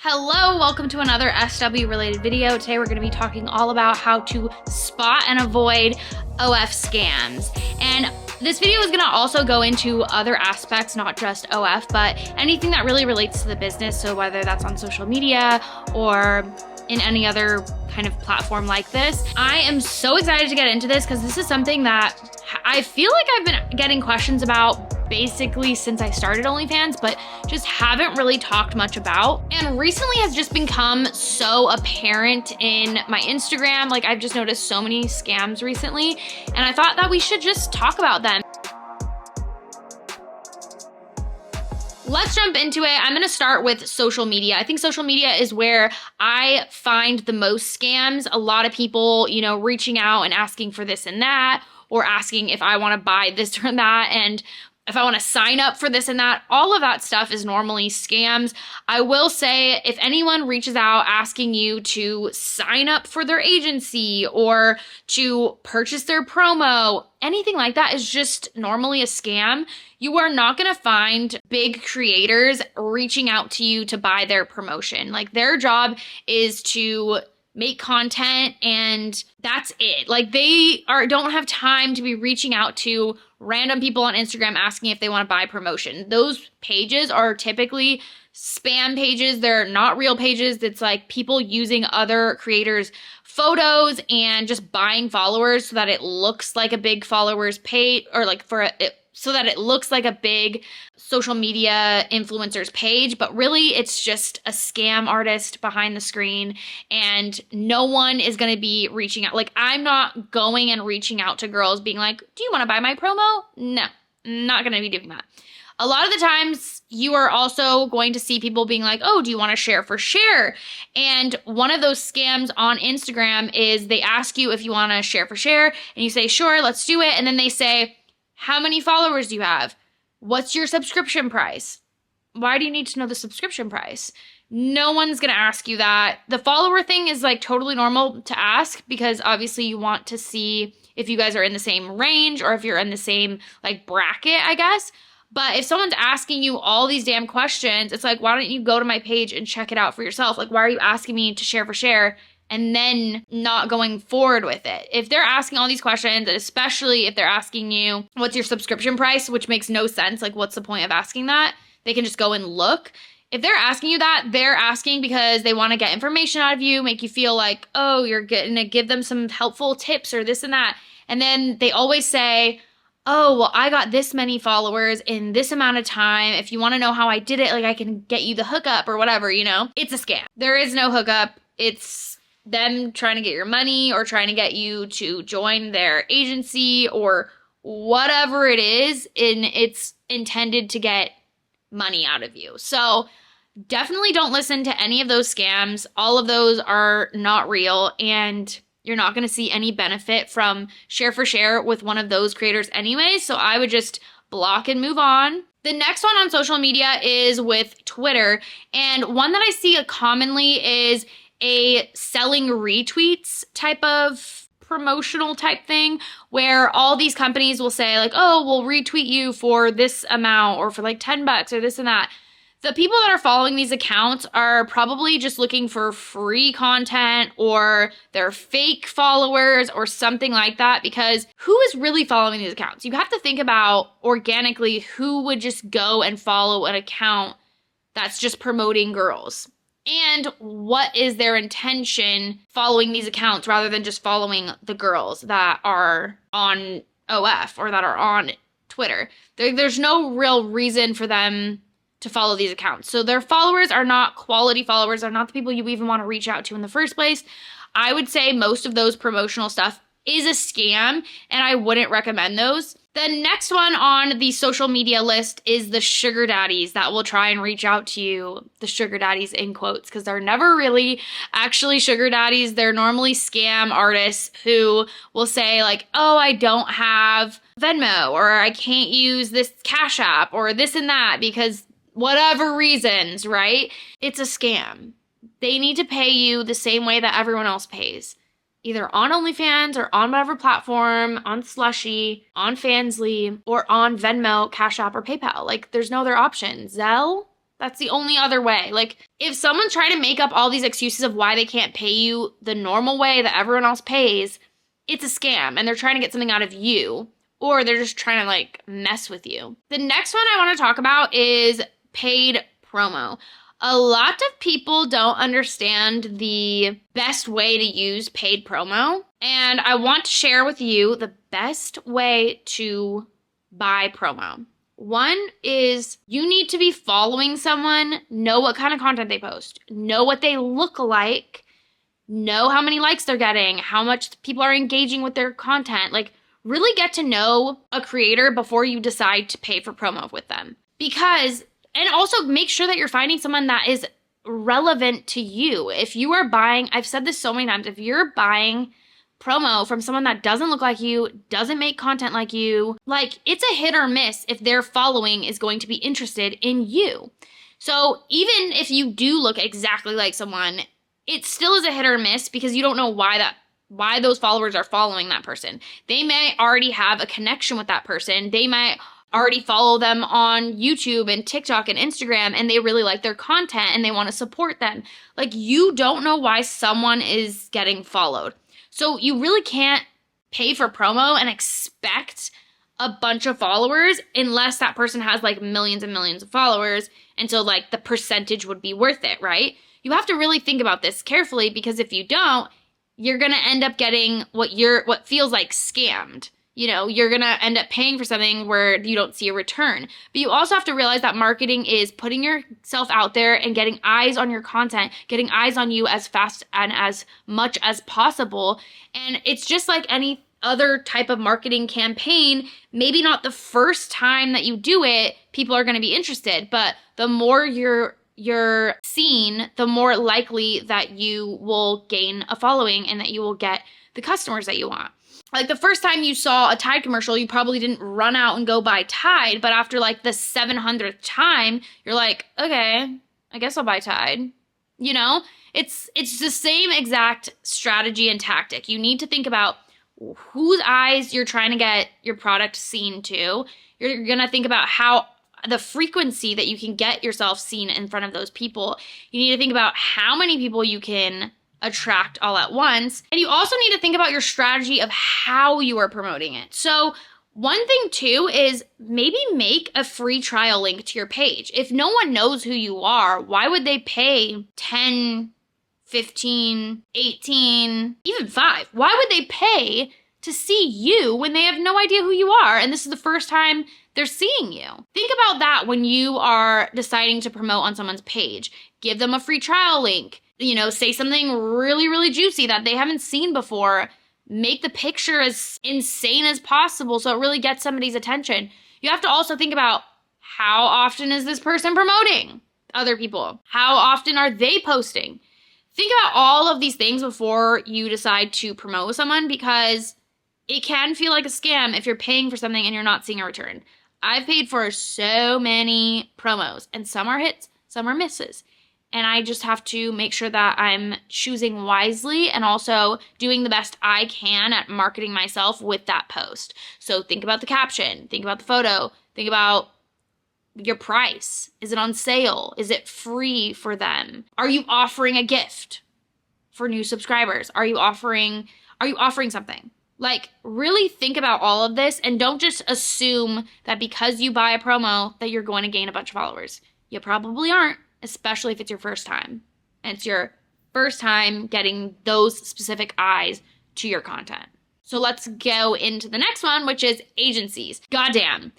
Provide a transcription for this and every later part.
Hello, welcome to another SW related video. Today we're going to be talking all about how to spot and avoid OF scams. And this video is going to also go into other aspects, not just OF, but anything that really relates to the business. So whether that's on social media or in any other kind of platform like this. I am so excited to get into this because this is something that I feel like I've been getting questions about basically since I started OnlyFans, but just haven't really talked much about. And recently has just become so apparent in my Instagram. Like I've just noticed so many scams recently, and I thought that we should just talk about them. Let's jump into it. I'm gonna start with social media. I think social media is where I find the most scams. A lot of people, reaching out and asking for this and that, or asking if I wanna buy this or that, and if I wanna sign up for this and that. All of that stuff is normally scams. I will say, if anyone reaches out asking you to sign up for their agency or to purchase their promo, anything like that is just normally a scam. You are not gonna find big creators reaching out to you to buy their promotion. Like their job is to make content and that's it. Like they don't have time to be reaching out to random people on Instagram asking if they want to buy promotion. Those pages are typically spam pages. They're not real pages. It's like people using other creators' photos and just buying followers so that it looks like a big followers page, or like so that it looks like a big social media influencer's page, but really it's just a scam artist behind the screen, and no one is going to be reaching out. Like I'm not going and reaching out to girls being like, do you want to buy my promo? No, not going to be doing that. A lot of the times you are also going to see people being like, oh, do you want to share for share? And one of those scams on Instagram is they ask you if you want to share for share, and you say, sure, let's do it. And then they say, how many followers do you have? What's your subscription price? Why do you need to know the subscription price? No one's gonna ask you that. The follower thing is like totally normal to ask because obviously you want to see if you guys are in the same range or if you're in the same like bracket, I guess. But if someone's asking you all these damn questions, it's like, why don't you go to my page and check it out for yourself? Like, why are you asking me to share for share and then not going forward with it? If they're asking all these questions, and especially if they're asking you, what's your subscription price, which makes no sense. Like, what's the point of asking that? They can just go and look. If they're asking you that, they're asking because they want to get information out of you, make you feel like, oh, you're going to give them some helpful tips or this and that. And then they always say, oh, well, I got this many followers in this amount of time. If you want to know how I did it, like I can get you the hookup or whatever, It's a scam. There is no hookup. It's them trying to get your money or trying to get you to join their agency or whatever it is, and it's intended to get money out of you. So definitely don't listen to any of those scams. All of those are not real, and you're not going to see any benefit from share for share with one of those creators anyway. So I would just block and move on. The next one on social media is with Twitter, and one that I see commonly is a selling retweets type of promotional type thing where all these companies will say like, oh, we'll retweet you for this amount or for like $10 or this and that. The people that are following these accounts are probably just looking for free content, or they're fake followers or something like that, because who is really following these accounts? You have to think about organically who would just go and follow an account that's just promoting girls. And what is their intention following these accounts rather than just following the girls that are on OF or that are on Twitter? There's no real reason for them to follow these accounts. So their followers are not quality followers. They're not the people you even want to reach out to in the first place. I would say most of those promotional stuff is a scam, and I wouldn't recommend those. The next one on the social media list is the sugar daddies that will try and reach out to you. The sugar daddies in quotes, because they're never really actually sugar daddies. They're normally scam artists who will say like, oh, I don't have Venmo, or I can't use this Cash App or this and that because whatever reasons, right? It's a scam. They need to pay you the same way that everyone else pays. Either on OnlyFans or on whatever platform, on Slushy, on Fansly, or on Venmo, Cash App, or PayPal. Like, there's no other option. Zelle? That's the only other way. Like, if someone's trying to make up all these excuses of why they can't pay you the normal way that everyone else pays, it's a scam and they're trying to get something out of you, or they're just trying to like mess with you. The next one I want to talk about is paid promo. A lot of people don't understand the best way to use paid promo, and I want to share with you the best way to buy promo. One is you need to be following someone, know what kind of content they post, know what they look like, know how many likes they're getting, how much people are engaging with their content. Like, really get to know a creator before you decide to pay for promo with them. And also make sure that you're finding someone that is relevant to you. If you are buying, I've said this so many times, if you're buying promo from someone that doesn't look like you, doesn't make content like you, like, it's a hit or miss if their following is going to be interested in you. So even if you do look exactly like someone, it still is a hit or miss because you don't know why those followers are following that person. They may already have a connection with that person. They might already follow them on YouTube and TikTok and Instagram, and they really like their content and they want to support them. Like, you don't know why someone is getting followed. So you really can't pay for promo and expect a bunch of followers unless that person has like millions and millions of followers. And so like the percentage would be worth it, right? You have to really think about this carefully, because if you don't, you're going to end up getting what feels like scammed. You know, you're going to end up paying for something where you don't see a return. But you also have to realize that marketing is putting yourself out there and getting eyes on your content, getting eyes on you as fast and as much as possible. And it's just like any other type of marketing campaign. Maybe not the first time that you do it, people are going to be interested. But the more you're seen, the more likely that you will gain a following and that you will get the customers that you want. Like, the first time you saw a Tide commercial, you probably didn't run out and go buy Tide, but after like the 700th time, you're like, okay, I guess I'll buy Tide. You know, it's the same exact strategy and tactic. You need to think about whose eyes you're trying to get your product seen to. You're going to think about how the frequency that you can get yourself seen in front of those people. You need to think about how many people you can attract all at once. And you also need to think about your strategy of how you are promoting it. So one thing too is maybe make a free trial link to your page. If no one knows who you are, why would they pay 10, 15, 18, even 5? Why would they pay to see you when they have no idea who you are and this is the first time they're seeing you? Think about that when you are deciding to promote on someone's page. Give them a free trial link. You know, say something really, really juicy that they haven't seen before. Make the picture as insane as possible so it really gets somebody's attention. You have to also think about, how often is this person promoting other people? How often are they posting? Think about all of these things before you decide to promote someone, because it can feel like a scam if you're paying for something and you're not seeing a return. I've paid for so many promos, and some are hits, some are misses. And I just have to make sure that I'm choosing wisely and also doing the best I can at marketing myself with that post. So think about the caption, think about the photo, think about your price. Is it on sale? Is it free for them? Are you offering a gift for new subscribers? Are you offering something? Like, really think about all of this, and don't just assume that because you buy a promo that you're going to gain a bunch of followers. You probably aren't. Especially if it's your first time. And it's your first time getting those specific eyes to your content. So let's go into the next one, which is agencies. Goddamn.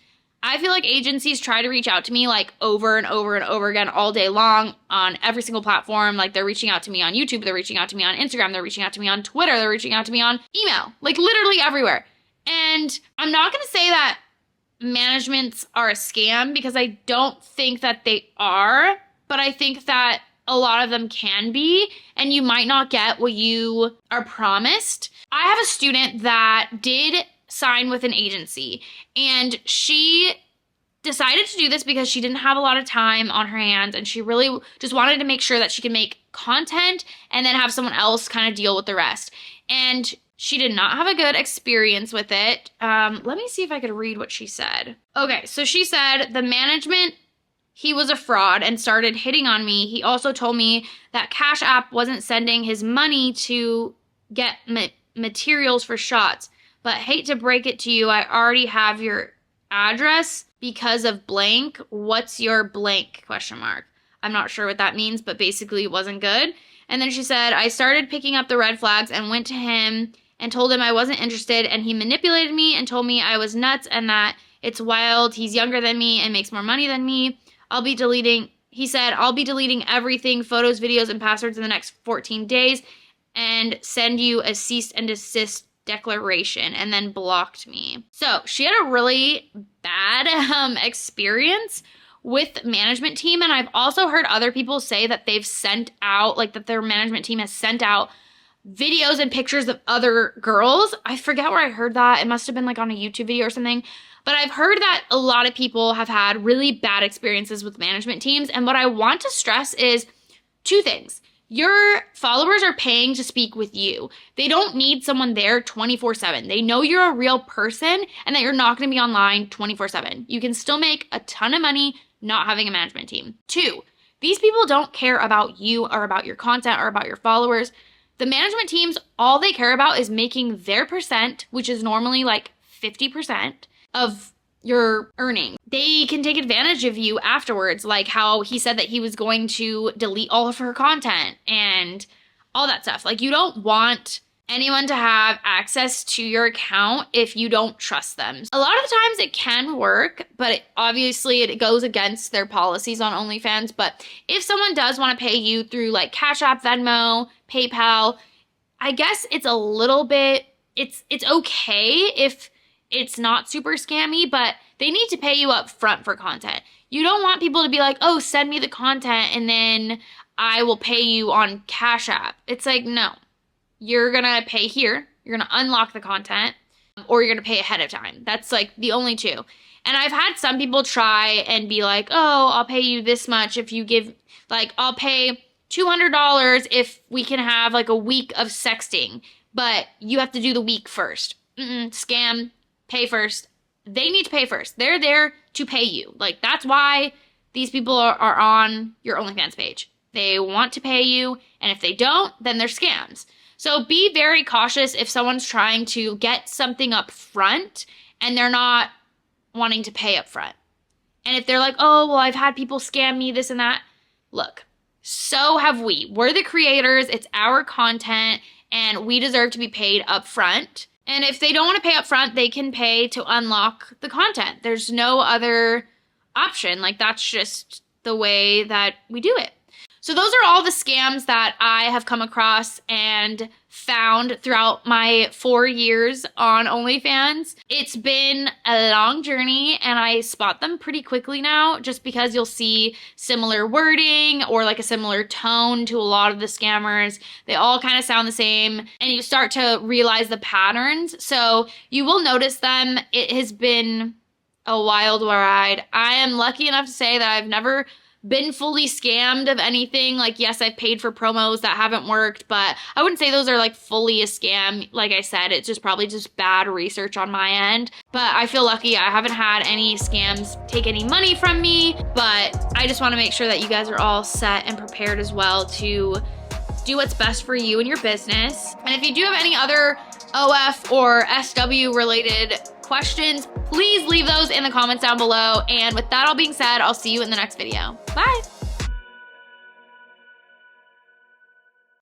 I feel like agencies try to reach out to me like over and over and over again all day long on every single platform. Like, they're reaching out to me on YouTube, they're reaching out to me on Instagram, they're reaching out to me on Twitter, they're reaching out to me on email. Like, literally everywhere. And I'm not going to say that managements are a scam, because I don't think that they are. But I think that a lot of them can be, and you might not get what you are promised. I have a student that did sign with an agency, and she decided to do this because she didn't have a lot of time on her hands, and she really just wanted to make sure that she could make content and then have someone else kind of deal with the rest. And she did not have a good experience with it. Let me see if I could read what she said. Okay, so she said the management he was a fraud and started hitting on me. He also told me that Cash App wasn't sending his money to get materials for shots. But hate to break it to you, I already have your address because of blank. What's your blank? ? I'm not sure what that means, but basically it wasn't good. And then she said, I started picking up the red flags and went to him and told him I wasn't interested, and he manipulated me and told me I was nuts and that it's wild. He's younger than me and makes more money than me. He said, I'll be deleting everything, photos, videos, and passwords in the next 14 days and send you a cease and desist declaration, and then blocked me. So she had a really bad experience with the management team, and I've also heard other people say that they've sent out, like that their management team has sent out videos and pictures of other girls. I forget where I heard that. It must have been like on a YouTube video or something. But I've heard that a lot of people have had really bad experiences with management teams. And what I want to stress is two things. Your followers are paying to speak with you. They don't need someone there 24/7. They know you're a real person and that you're not going to be online 24/7. You can still make a ton of money not having a management team. Two, these people don't care about you or about your content or about your followers. The management teams, all they care about is making their percent, which is normally like 50% of your earning. They can take advantage of you afterwards, like how he said that he was going to delete all of her content and all that stuff. Like, you don't want anyone to have access to your account if you don't trust them. A lot of the times it can work, but obviously it goes against their policies on OnlyFans. But if someone does want to pay you through like Cash App, Venmo, PayPal, I guess it's a little bit, it's okay if it's not super scammy, but they need to pay you up front for content. You don't want people to be like, oh, send me the content and then I will pay you on Cash App. It's like, no, you're gonna pay here, you're gonna unlock the content, or you're gonna pay ahead of time. That's like the only two. And I've had some people try and be like, oh, I'll pay you this much if you give, like, I'll pay $200 if we can have like a week of sexting, but you have to do the week first. Scam. Pay first. They need to pay first. They're there to pay you. Like, that's why these people are on your OnlyFans page. They want to pay you, and if they don't, then they're scams. So be very cautious if someone's trying to get something up front and they're not wanting to pay up front. And if they're like, oh, well, I've had people scam me, this and that. Look, so have we. We're the creators. It's our content, and we deserve to be paid up front. And if they don't want to pay up front, they can pay to unlock the content. There's no other option. Like, that's just the way that we do it. So those are all the scams that I have come across and found throughout my 4 years on OnlyFans. It's been a long journey, and I spot them pretty quickly now just because you'll see similar wording or like a similar tone to a lot of the scammers. They all kind of sound the same, and you start to realize the patterns. So you will notice them. It has been a wild ride. I am lucky enough to say that I've never been fully scammed of anything. Like, yes, I've paid for promos that haven't worked, but I wouldn't say those are like fully a scam. Like I said, it's just probably just bad research on my end. But I feel lucky I haven't had any scams take any money from me, but I just want to make sure that you guys are all set and prepared as well to do what's best for you and your business. And if you do have any other OF or SW related questions, please leave those in the comments down below. And with that all being said, I'll see you in the next video. Bye.